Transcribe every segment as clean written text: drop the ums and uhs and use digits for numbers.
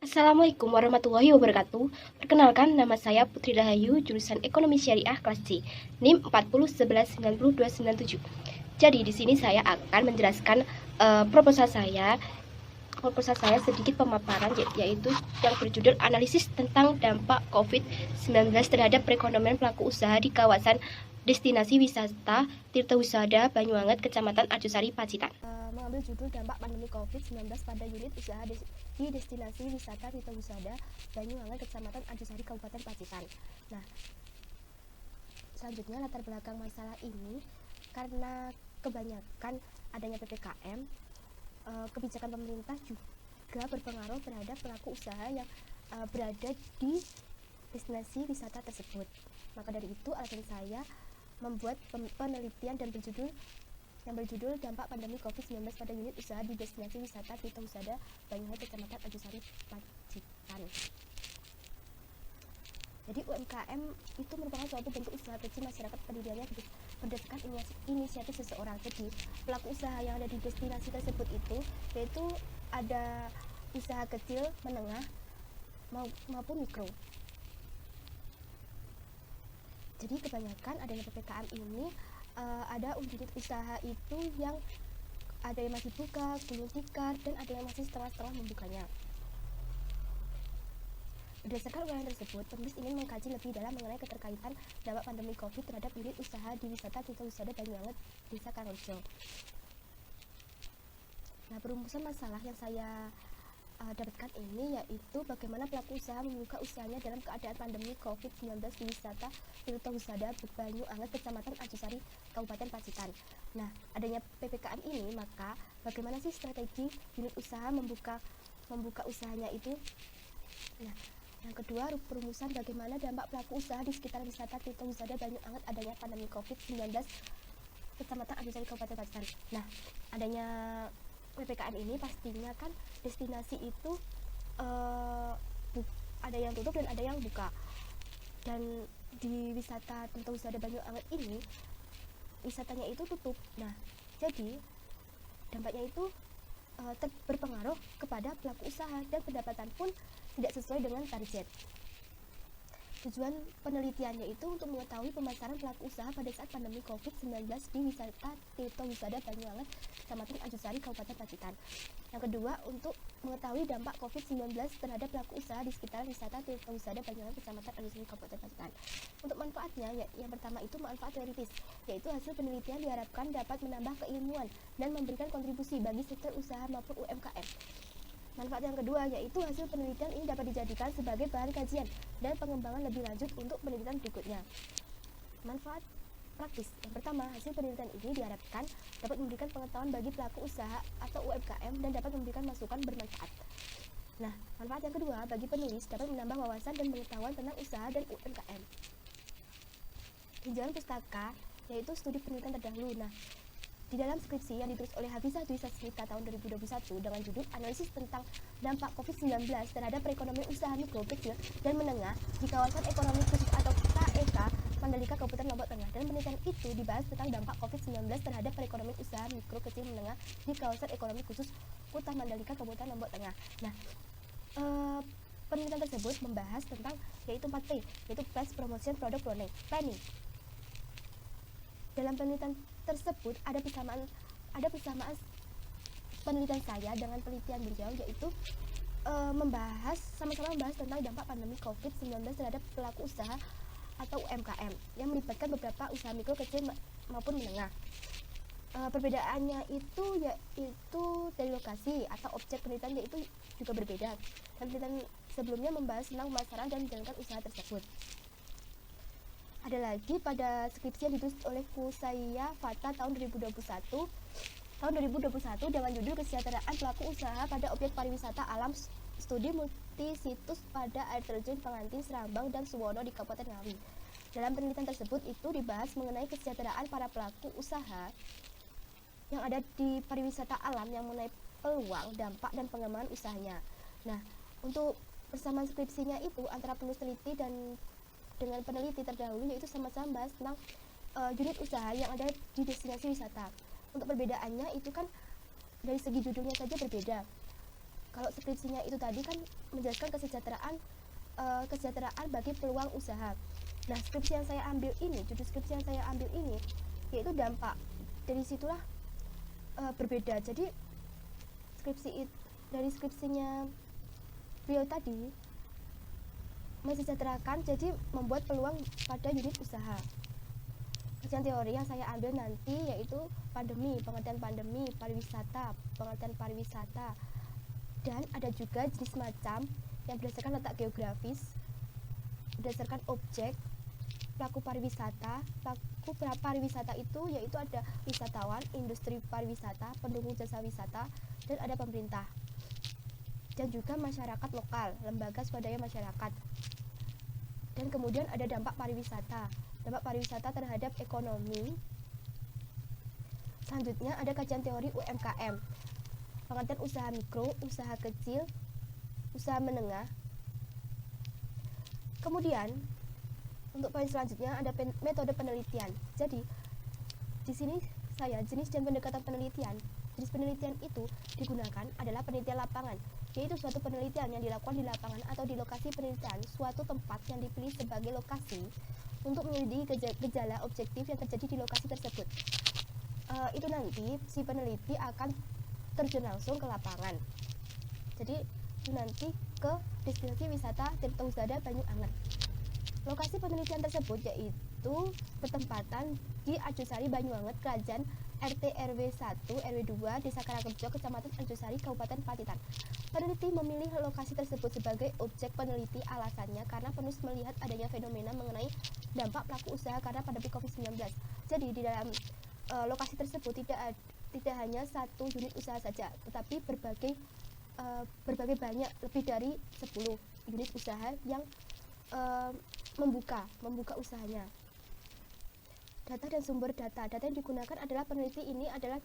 Assalamualaikum warahmatullahi wabarakatuh. Perkenalkan, nama saya Putri Rahayu, jurusan Ekonomi Syariah kelas C, NIM 40119297. Jadi di sini saya akan menjelaskan proposal saya sedikit pemaparan, yaitu yang berjudul analisis tentang dampak COVID-19 terhadap perekonomian pelaku usaha di kawasan destinasi wisata Tirta Husada Banyuwanget, Kecamatan Arjosari, Pacitan. Mengambil judul dampak pandemi COVID-19 pada unit usaha di destinasi wisata Tirta Husada Banyuwanget, Kecamatan Arjosari, Kabupaten Pacitan. Nah, selanjutnya latar belakang masalah ini karena kebanyakan adanya PPKM, kebijakan pemerintah juga berpengaruh terhadap pelaku usaha yang berada di destinasi wisata tersebut. Maka dari itu alasan saya membuat penelitian dan yang berjudul dampak pandemi COVID-19 pada unit usaha di destinasi wisata Tirta Husada Banyuwanget, Kecamatan Arjosari, Pacitan. Jadi UMKM itu merupakan suatu bentuk usaha kecil masyarakat pendiriannya berdasarkan inisiatif seseorang. Jadi pelaku usaha yang ada di destinasi tersebut itu yaitu ada usaha kecil, menengah maupun mikro. Jadi kebanyakan adanya PPKM ini ada unit usaha itu yang ada yang masih buka, gulung tikar, dan ada yang masih setengah-setengah membukanya. Berdasarkan uraian tersebut, penulis ingin mengkaji lebih dalam mengenai keterkaitan dampak pandemi COVID terhadap unit usaha di wisata Tirta Husada Banyuwanget, Desa Karangrejo. Nah, perumusan masalah yang saya dapatkan ini yaitu bagaimana pelaku usaha membuka usahanya dalam keadaan pandemi COVID-19 di wisata Tirta Husada Banyuwanget, Kecamatan Arjosari, Kabupaten Pacitan. Nah, adanya PPKM ini, maka bagaimana sih strategi unit usaha membuka usahanya itu? Nah, yang kedua, perumusan bagaimana dampak pelaku usaha di sekitar wisata Tirta Husada Banyuwanget adanya pandemi COVID-19 Kecamatan Arjosari, Kabupaten Pacitan. Nah, adanya PPKM ini pastinya kan destinasi itu ada yang tutup dan ada yang buka. Dan di wisata Tirta Husada Banyuwanget ini wisatanya itu tutup. Nah, jadi dampaknya itu berpengaruh kepada pelaku usaha dan pendapatan pun tidak sesuai dengan target. Tujuan penelitiannya itu untuk mengetahui pemasaran pelaku usaha pada saat pandemi COVID-19 di wisata Tirta Husada Banyuwanget, Kecamatan Arjosari, Kabupaten Pacitan. Yang kedua, untuk mengetahui dampak COVID-19 terhadap pelaku usaha di sekitar wisata Tirta Husada Banyuwanget, Kecamatan Arjosari, Kabupaten Pacitan. Untuk manfaatnya, yang pertama itu manfaat teoritis, yaitu hasil penelitian diharapkan dapat menambah keilmuan dan memberikan kontribusi bagi sektor usaha maupun UMKM. Manfaat yang kedua yaitu hasil penelitian ini dapat dijadikan sebagai bahan kajian dan pengembangan lebih lanjut untuk penelitian berikutnya. Manfaat praktis. Yang pertama, hasil penelitian ini diharapkan dapat memberikan pengetahuan bagi pelaku usaha atau UMKM dan dapat memberikan masukan bermanfaat. Nah, manfaat yang kedua bagi penulis dapat menambah wawasan dan pengetahuan tentang usaha dan UMKM. Tinjauan pustaka yaitu studi penelitian terdahulu. Nah, di dalam skripsi yang ditulis oleh Hafizah Dwi Sasmita tahun 2021 dengan judul analisis tentang dampak COVID-19 terhadap perekonomian usaha mikro, kecil, dan menengah di kawasan ekonomi khusus atau KEK Mandalika, Kabupaten Lombok Tengah. Dan penelitian itu dibahas tentang dampak COVID-19 terhadap perekonomian usaha mikro, kecil, menengah di kawasan ekonomi khusus Kota Mandalika, Kabupaten Lombok Tengah. Nah, penelitian tersebut membahas tentang yaitu 4P, yaitu Price Promotion Product Planning. Dalam penelitian tersebut ada persamaan penelitian saya dengan penelitian beliau, yaitu sama-sama membahas tentang dampak pandemi COVID-19 terhadap pelaku usaha atau UMKM yang melibatkan beberapa usaha mikro, kecil maupun menengah. Perbedaannya itu yaitu dari lokasi atau objek penelitian yaitu juga berbeda. Dan penelitian sebelumnya membahas tentang pemasaran dan menjalankan usaha tersebut. Ada lagi pada skripsi yang ditulis oleh Kusaya Fata tahun 2021 dengan judul kesejahteraan pelaku usaha pada objek pariwisata alam, studi multisitus pada air terjun Pengantin, Serambang, dan Suwono di Kabupaten Ngawi. Dalam penelitian tersebut itu dibahas mengenai kesejahteraan para pelaku usaha yang ada di pariwisata alam yang mengenai peluang, dampak, dan pengembangan usahanya. Nah, untuk persamaan skripsinya itu antara penulis teliti dan dengan peneliti terdahulu yaitu sama-sama bahas tentang unit usaha yang ada di destinasi wisata. Untuk perbedaannya itu kan dari segi judulnya saja berbeda. Kalau skripsinya itu tadi kan menjelaskan kesejahteraan bagi peluang usaha. Nah, skripsi yang saya ambil ini, judul skripsi yang saya ambil ini yaitu dampak. Dari situlah berbeda. Jadi dari skripsinya beliau tadi mensejahterakan, jadi membuat peluang pada unit usaha. Kajian teori yang saya ambil nanti yaitu pengertian pandemi, pengertian pariwisata, dan ada juga jenis macam yang berdasarkan letak geografis, berdasarkan objek, pelaku pariwisata itu yaitu ada wisatawan, industri pariwisata, pendukung jasa wisata, dan ada pemerintah, dan juga masyarakat lokal, lembaga swadaya masyarakat. Dan kemudian ada dampak pariwisata terhadap ekonomi. Selanjutnya ada kajian teori UMKM, pengertian usaha mikro, usaha kecil, usaha menengah. Kemudian untuk poin selanjutnya ada metode penelitian. Jadi di sini saya jenis dan pendekatan penelitian. Jenis penelitian itu digunakan adalah penelitian lapangan, yaitu suatu penelitian yang dilakukan di lapangan atau di lokasi penelitian suatu tempat yang dipilih sebagai lokasi untuk menyelidiki gejala objektif yang terjadi di lokasi tersebut. Itu nanti si peneliti akan terjun langsung ke lapangan. Jadi itu nanti ke destinasi wisata Tirta Husada Banyuanget. Lokasi penelitian tersebut yaitu bertempatan di Arjosari Banyuanget, Kerajaan RT RW 1 RW 2 Desa Karangrejo, Kecamatan Arjosari, Kabupaten Pacitan. Peneliti memilih lokasi tersebut sebagai objek peneliti, alasannya karena penulis melihat adanya fenomena mengenai dampak pelaku usaha karena pandemi COVID-19. Jadi di dalam lokasi tersebut tidak hanya satu unit usaha saja, tetapi berbagai banyak, lebih dari 10 unit usaha yang membuka usahanya. Data dan sumber data yang digunakan adalah peneliti ini adalah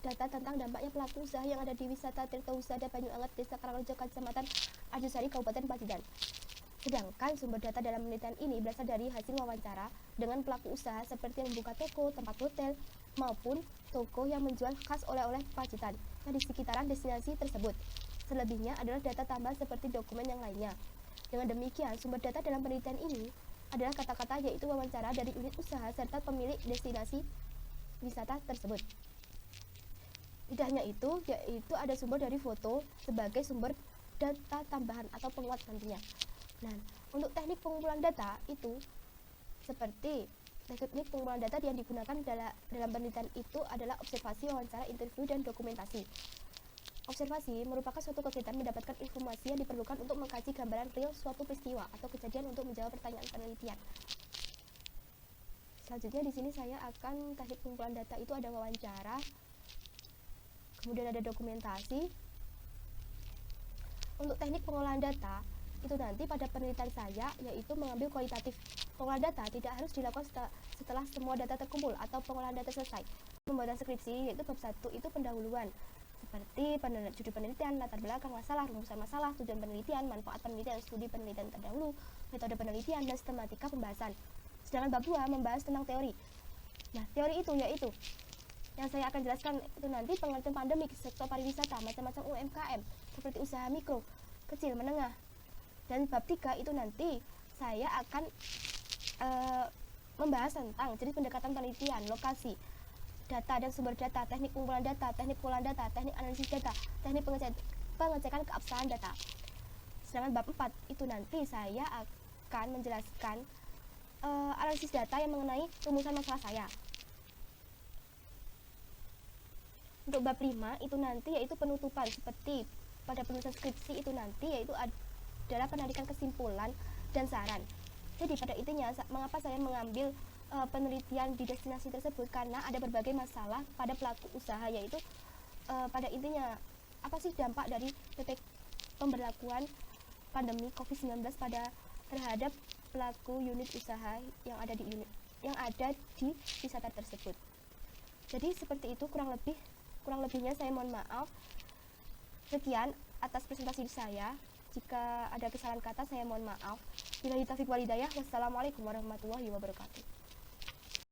data tentang dampaknya pelaku usaha yang ada di wisata Tirta Husada Banyuanget, Desa Karangrejo, Kecamatan Arjosari, Kabupaten Pacitan. Sedangkan sumber data dalam penelitian ini berasal dari hasil wawancara dengan pelaku usaha seperti yang membuka toko, tempat hotel, maupun toko yang menjual khas oleh-oleh Pacitan yang di sekitaran destinasi tersebut. Selebihnya adalah data tambahan seperti dokumen yang lainnya. Dengan demikian, sumber data dalam penelitian ini adalah kata-kata yaitu wawancara dari unit usaha serta pemilik destinasi wisata tersebut. Tidak hanya itu, yaitu ada sumber dari foto sebagai sumber data tambahan atau penguat nantinya. Nah, untuk teknik pengumpulan data itu seperti teknik pengumpulan data yang digunakan dalam penelitian itu adalah observasi, wawancara, interview, dan dokumentasi. Observasi merupakan suatu kegiatan mendapatkan informasi yang diperlukan untuk mengkaji gambaran real suatu peristiwa atau kejadian untuk menjawab pertanyaan penelitian. Selanjutnya di sini saya akan teknik pengumpulan data itu ada wawancara, kemudian ada dokumentasi. Untuk teknik pengolahan data itu nanti pada penelitian saya yaitu mengambil kualitatif. Pengolahan data tidak harus dilakukan setelah semua data terkumpul atau pengolahan data selesai. Pembuatan skripsi yaitu bab 1 itu pendahuluan, seperti judul penelitian, latar belakang masalah, rumusan masalah, tujuan penelitian, manfaat penelitian, studi penelitian terdahulu, metode penelitian, dan sistematika pembahasan. Sedangkan bab 2 membahas tentang teori. Nah, teori itu yaitu yang saya akan jelaskan itu nanti pengertian pandemik, sektor pariwisata, macam-macam UMKM, seperti usaha mikro, kecil, menengah. Dan bab 3 itu nanti saya akan membahas tentang jenis pendekatan penelitian, lokasi, data dan sumber data, teknik pengumpulan data, teknik pengolahan data, teknik analisis data, teknik pengecekan keabsahan data. Sedangkan bab 4 itu nanti saya akan menjelaskan analisis data yang mengenai rumusan masalah saya. Untuk bab 5 itu nanti yaitu penutupan, seperti pada penulisan skripsi itu nanti yaitu adalah penarikan kesimpulan dan saran. Jadi pada intinya mengapa saya mengambil penelitian di destinasi tersebut, karena ada berbagai masalah pada pelaku usaha, yaitu pada intinya apa sih dampak dari pemberlakuan pandemi COVID-19 terhadap pelaku unit usaha yang ada di wisata tersebut. Jadi seperti itu kurang lebihnya saya mohon maaf. Sekian atas presentasi saya. Jika ada kesalahan kata saya mohon maaf. Billahi taufiq wal hidayah. Wassalamualaikum warahmatullahi wabarakatuh.